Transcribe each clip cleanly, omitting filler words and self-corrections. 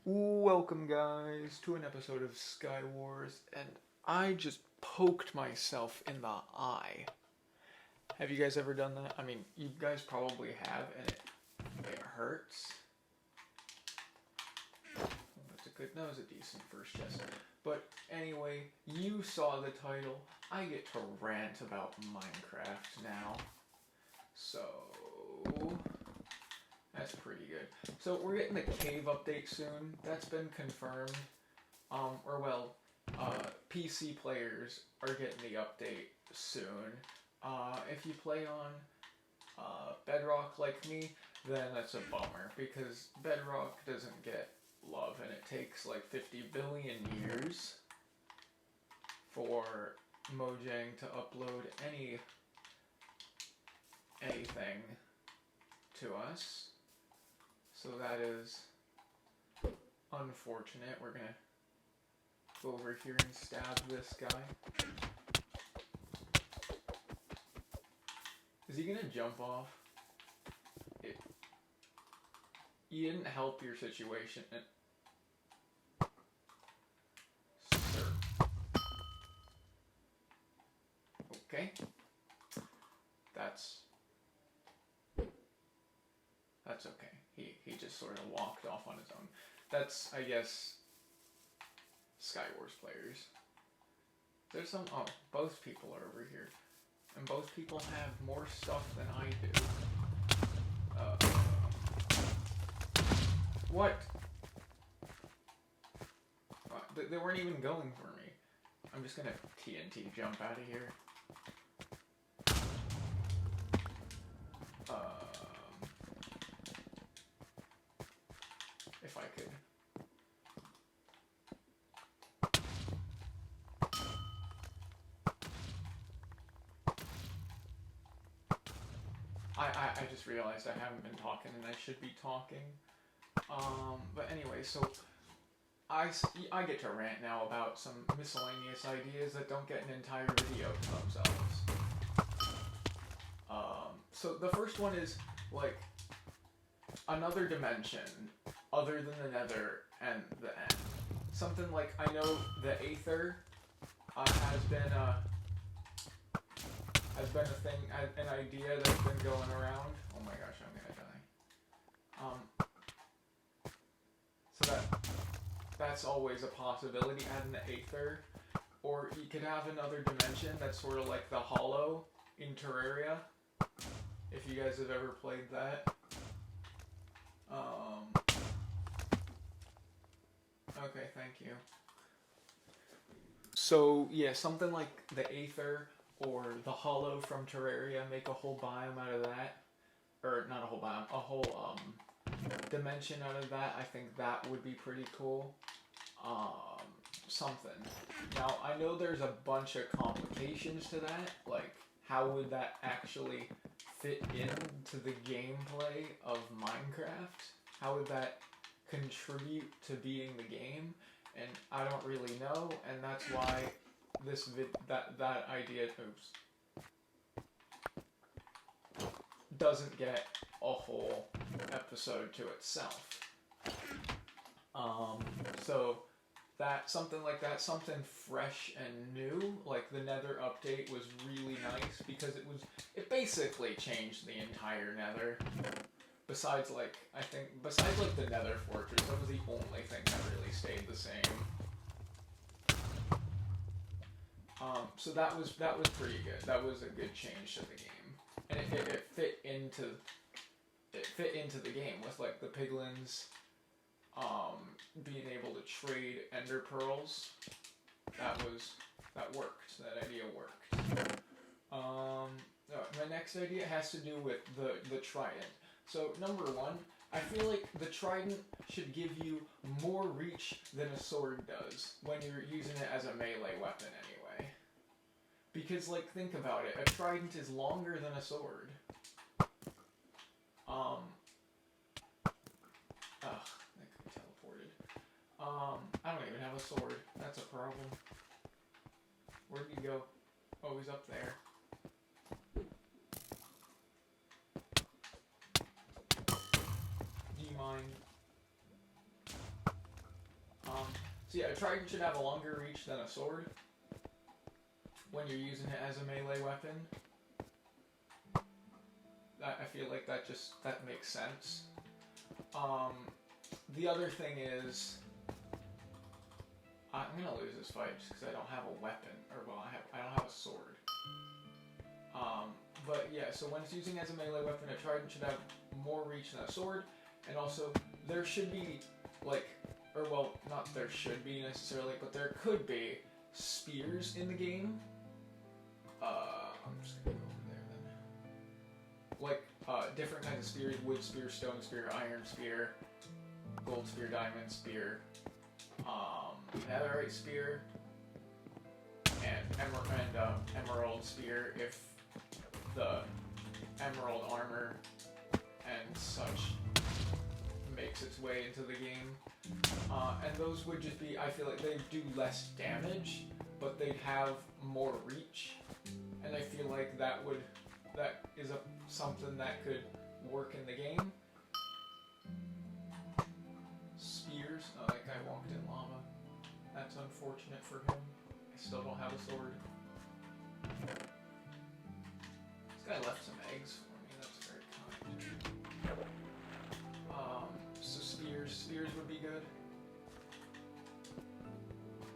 Welcome, guys, to an episode of Skywars, and I just poked myself in the eye. Have you guys ever done that? I mean, you guys probably have, and it hurts. That was a decent first chest. But anyway, you saw the title. I get to rant about Minecraft now. So that's pretty good. So we're getting the cave update soon. That's been confirmed. PC players are getting the update soon. If you play on Bedrock like me, then that's a bummer because Bedrock doesn't get love, and it takes like 50 billion years for Mojang to upload anything to us. So that is unfortunate. We're gonna go over here and stab this guy. Is he gonna jump off? You didn't help your situation. Sir. Okay. That's okay. He just sort of walked off on his own. That's, I guess, Skywars players. There's some... Oh, both people are over here. And both people have more stuff than I do. What? They weren't even going for me. I'm just gonna TNT jump out of here. If I could. I just realized I haven't been talking and I should be talking. But anyway, so I get to rant now about some miscellaneous ideas that don't get an entire video to themselves. So the first one is, like, another dimension other than the Nether and the End. Something like, I know the Aether has been a thing, an idea that's been going around. Oh my gosh, I'm gonna die. So that's always a possibility, adding the Aether. Or you could have another dimension that's sort of like the Hollow in Terraria, if you guys have ever played that. Okay, thank you. So, yeah, something like the Aether or the Hollow from Terraria, make a whole biome out of that. Or, not a whole biome, a whole, dimension out of that. I think that would be pretty cool. Something. Now, I know there's a bunch of complications to that, like, how would that actually fit into the gameplay of Minecraft? How would that contribute to being the game? And I don't really know, and that's why this that idea doesn't get a whole episode to itself. So that something like that, something fresh and new, like the Nether update was really nice because it basically changed the entire Nether. Besides like the Nether Fortress, that was the only thing that really stayed the same. So that was pretty good. That was a good change to the game, and it fit into the game with like the piglins, being able to trade ender pearls. That worked. That idea worked. My next idea has to do with the trident. So number one, I feel like the trident should give you more reach than a sword does when you're using it as a melee weapon anyway. Because, like, think about it, a trident is longer than a sword. That could be teleported. I don't even have a sword. That's a problem. Where'd he go? Oh, he's up there. Do you mind? So yeah, a trident should have a longer reach than a sword when you're using it as a melee weapon. I feel like that makes sense. The other thing is, I'm gonna lose this fight just because I don't have a weapon, or well, I don't have a sword. But yeah, so when it's using as a melee weapon, a trident should have more reach than a sword, and also there should be like, or well, not there should be necessarily, but there could be spears in the game. I'm just gonna go over there then. Like different kinds of spears: wood spear, stone spear, iron spear, gold spear, diamond spear, netherite spear, and emerald spear if the emerald armor and such makes its way into the game. And those would just be, I feel like they do less damage, but they'd have more reach. And I feel like that is something that could work in the game. Spears, oh, that guy walked in lava. That's unfortunate for him. I still don't have a sword. This guy left some eggs for me, that's very kind. So spears would be good.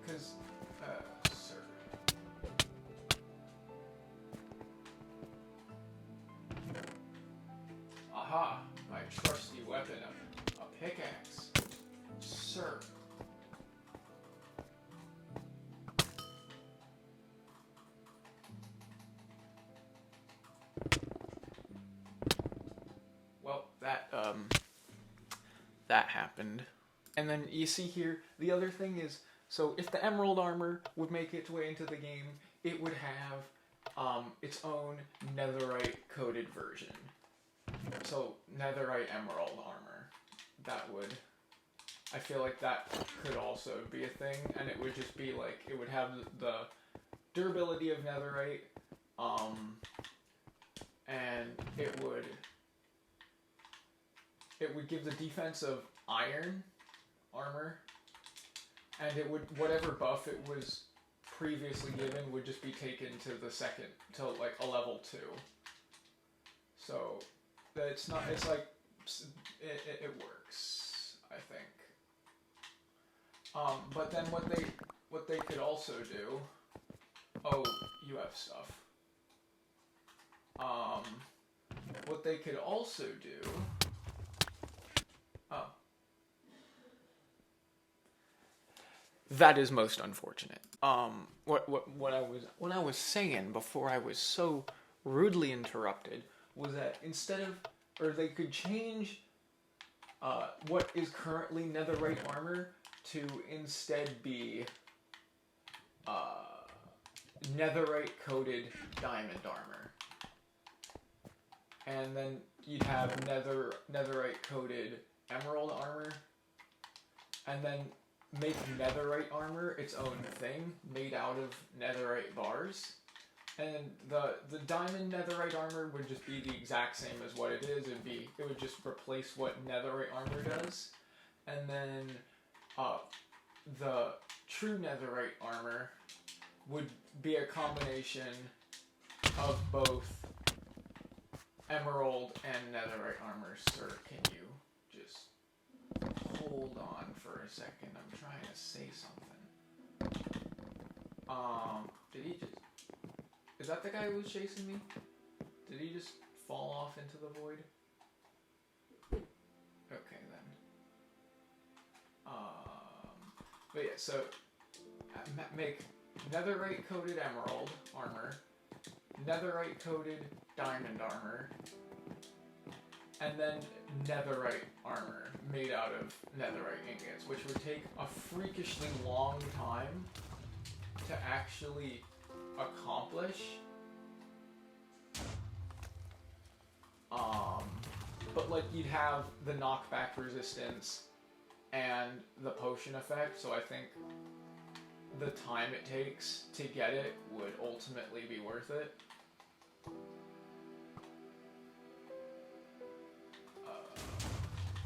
Cause, sir. Aha, my trusty weapon, a pickaxe. Sir. Well, that happened. And then you see here, the other thing is, so if the emerald armor would make its way into the game, it would have its own netherite coated version. So netherite emerald armor. That would, I feel like that could also be a thing, and it would just be like, it would have the durability of netherite, and it would give the defense of iron armor, and it would, whatever buff it was previously given would just be taken to the second, to like a level 2. So it's not, it's like, it works, I think. But then what they could also do, oh, you have stuff. What they could also do, oh. That is most unfortunate. What I was saying before I was so rudely interrupted was that instead of, or they could change what is currently netherite armor to instead be netherite coated diamond armor, and then you'd have netherite coated emerald armor, and then make netherite armor its own thing made out of netherite bars. And the diamond netherite armor would just be the exact same as what it is. It would just replace what netherite armor does. And then the true netherite armor would be a combination of both emerald and netherite armor. Sir, can you just hold on for a second? I'm trying to say something. Did he just... Is that the guy who was chasing me? Did he just fall off into the void? Okay, then. But yeah, so make netherite coated emerald armor, netherite coated diamond armor, and then netherite armor made out of netherite ingots, which would take a freakishly long time to actually accomplish. But like, you'd have the knockback resistance and the potion effect, so I think the time it takes to get it would ultimately be worth it.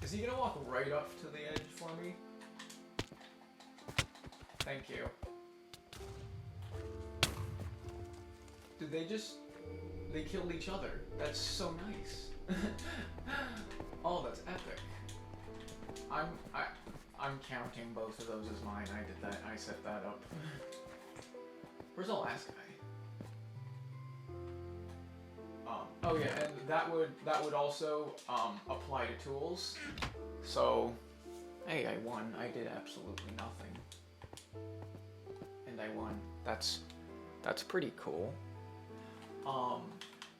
Is he gonna walk right up to the edge for me? Thank you. Did they killed each other. That's so nice. Oh, that's epic. I'm counting both of those as mine. I did that. I set that up. Where's the last guy? Oh yeah, and that would also apply to tools. So, hey, I won. I did absolutely nothing, and I won. That's pretty cool.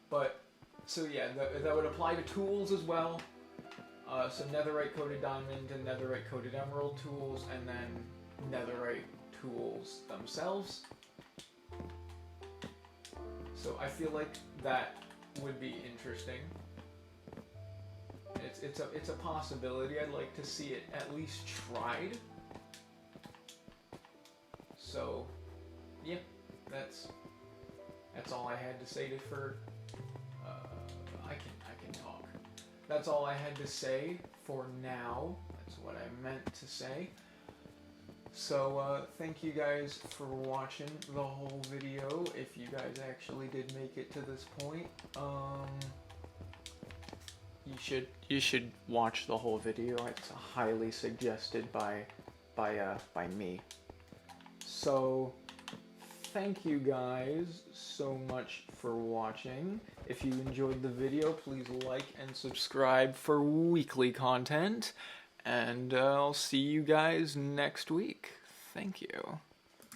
But so yeah, that would apply to tools as well. So netherite coated diamond and netherite coated emerald tools, and then netherite tools themselves. So I feel like that would be interesting. It's a possibility. I'd like to see it at least tried. So yeah, that's all I had to say for I can talk. That's all I had to say for now. That's what I meant to say. So, thank you guys for watching the whole video, if you guys actually did make it to this point. You should watch the whole video. It's highly suggested by me. So, thank you guys so much for watching. If you enjoyed the video, please like and subscribe for weekly content. And I'll see you guys next week. Thank you.